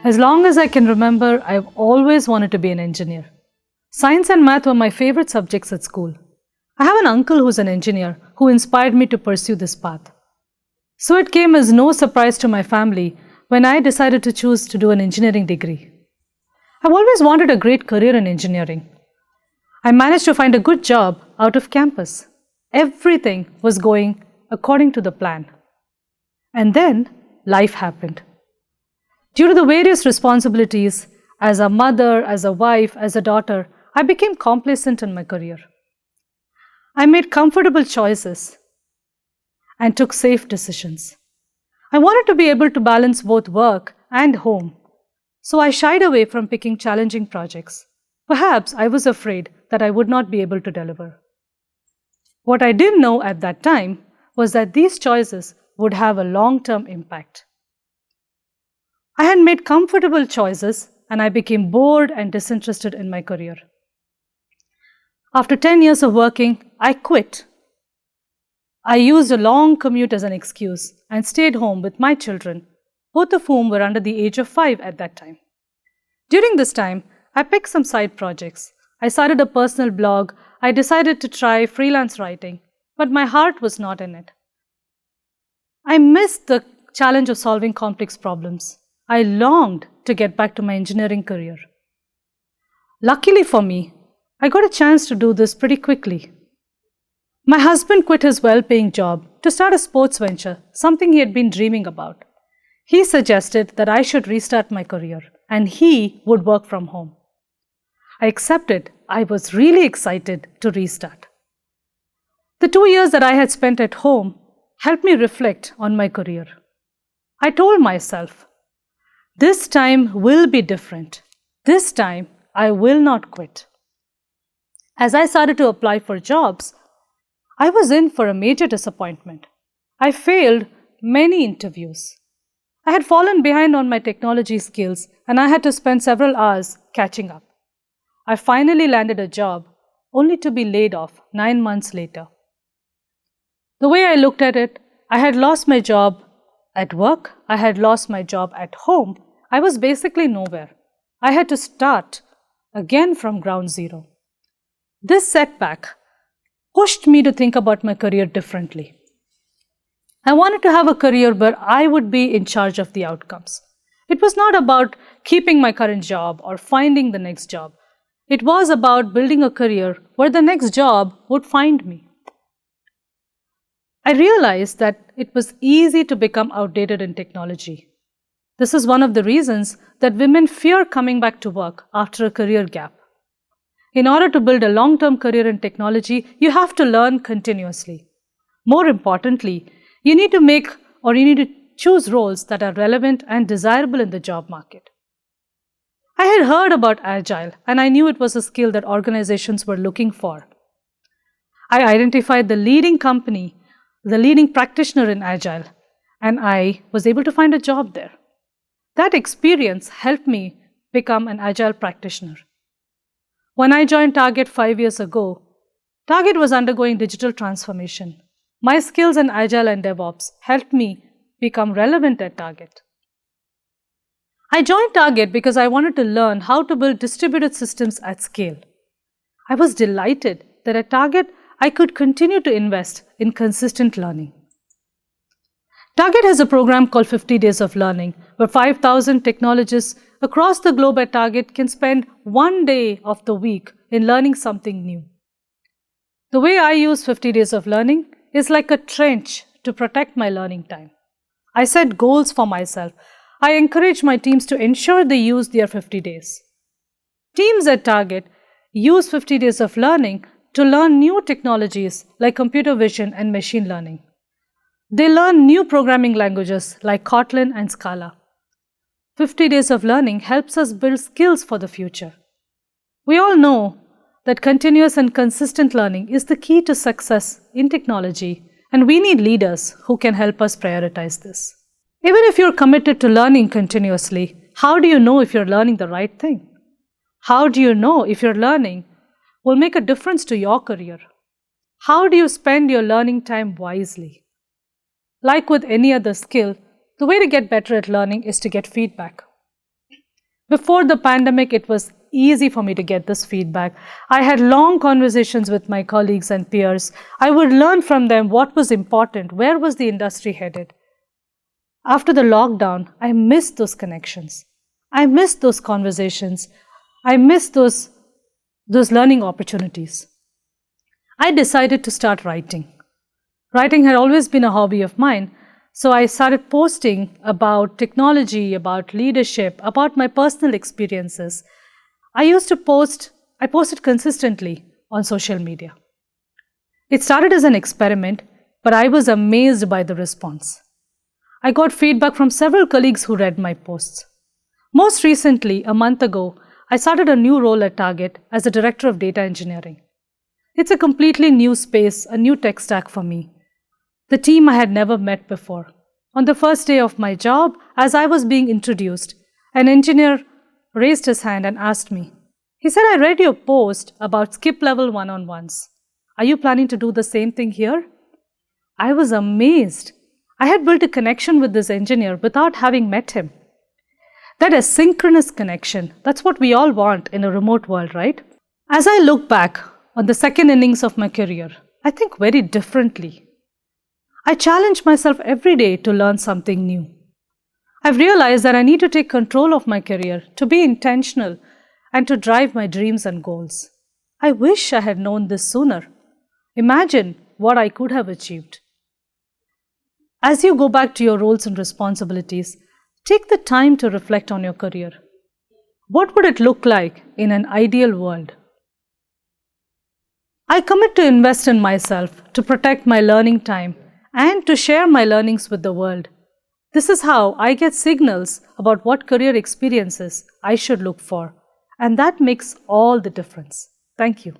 As long as I can remember, I've always wanted to be an engineer. Science and math were my favorite subjects at school. I have an uncle who's an engineer who inspired me to pursue this path. So it came as no surprise to my family when I decided to choose to do an engineering degree. I've always wanted a great career in engineering. I managed to find a good job out of campus. Everything was going according to the plan. And then life happened. Due to the various responsibilities, as a mother, as a wife, as a daughter, I became complacent in my career. I made comfortable choices and took safe decisions. I wanted to be able to balance both work and home, so I shied away from picking challenging projects. Perhaps I was afraid that I would not be able to deliver. What I didn't know at that time was that these choices would have a long-term impact. I had made comfortable choices and I became bored and disinterested in my career. After 10 years of working, I quit. I used a long commute as an excuse and stayed home with my children, both of whom were under the age of 5 at that time. During this time, I picked some side projects. I started a personal blog. I decided to try freelance writing, but my heart was not in it. I missed the challenge of solving complex problems. I longed to get back to my engineering career. Luckily for me, I got a chance to do this pretty quickly. My husband quit his well-paying job to start a sports venture, something he had been dreaming about. He suggested that I should restart my career and he would work from home. I accepted. I was really excited to restart. The 2 years that I had spent at home helped me reflect on my career. I told myself, this time will be different. This time I will not quit. As I started to apply for jobs, I was in for a major disappointment. I failed many interviews. I had fallen behind on my technology skills and I had to spend several hours catching up. I finally landed a job only to be laid off 9 months later. The way I looked at it, I had lost my job at work, I had lost my job at home. I was basically nowhere. I had to start again from ground zero. This setback pushed me to think about my career differently. I wanted to have a career where I would be in charge of the outcomes. It was not about keeping my current job or finding the next job. It was about building a career where the next job would find me. I realized that it was easy to become outdated in technology. This is one of the reasons that women fear coming back to work after a career gap. In order to build a long-term career in technology, you have to learn continuously. More importantly, you need to choose roles that are relevant and desirable in the job market. I had heard about Agile and I knew it was a skill that organizations were looking for. I identified the leading company, the leading practitioner in Agile, and I was able to find a job there. That experience helped me become an Agile practitioner. When I joined Target 5 years ago, Target was undergoing digital transformation. My skills in Agile and DevOps helped me become relevant at Target. I joined Target because I wanted to learn how to build distributed systems at scale. I was delighted that at Target, I could continue to invest in consistent learning. Target has a program called 50 Days of Learning, where 5,000 technologists across the globe at Target can spend 1 day of the week in learning something new. The way I use 50 Days of Learning is like a trench to protect my learning time. I set goals for myself. I encourage my teams to ensure they use their 50 days. Teams at Target use 50 Days of Learning to learn new technologies like computer vision and machine learning. They learn new programming languages like Kotlin and Scala. 50 Days of Learning helps us build skills for the future. We all know that continuous and consistent learning is the key to success in technology, and we need leaders who can help us prioritize this. Even if you're committed to learning continuously, how do you know if you're learning the right thing? How do you know if your learning will make a difference to your career? How do you spend your learning time wisely? Like with any other skill, the way to get better at learning is to get feedback. Before the pandemic, it was easy for me to get this feedback. I had long conversations with my colleagues and peers. I would learn from them what was important, where was the industry headed. After the lockdown, I missed those connections. I missed those conversations. I missed those learning opportunities. I decided to start writing. Writing had always been a hobby of mine, so I started posting about technology, about leadership, about my personal experiences. I posted consistently on social media. It started as an experiment, but I was amazed by the response. I got feedback from several colleagues who read my posts. Most recently, a month ago, I started a new role at Target as a director of data engineering. It's a completely new space, a new tech stack for me. The team I had never met before. On the first day of my job, as I was being introduced, an engineer raised his hand and asked me. He said, "I read your post about skip-level one-on-ones. Are you planning to do the same thing here?" I was amazed. I had built a connection with this engineer without having met him. That asynchronous connection, that's what we all want in a remote world, right? As I look back on the second innings of my career, I think very differently. I challenge myself every day to learn something new. I've realized that I need to take control of my career, to be intentional, and to drive my dreams and goals. I wish I had known this sooner. Imagine what I could have achieved. As you go back to your roles and responsibilities, take the time to reflect on your career. What would it look like in an ideal world? I commit to invest in myself, to protect my learning time, and to share my learnings with the world. This is how I get signals about what career experiences I should look for, and that makes all the difference. Thank you.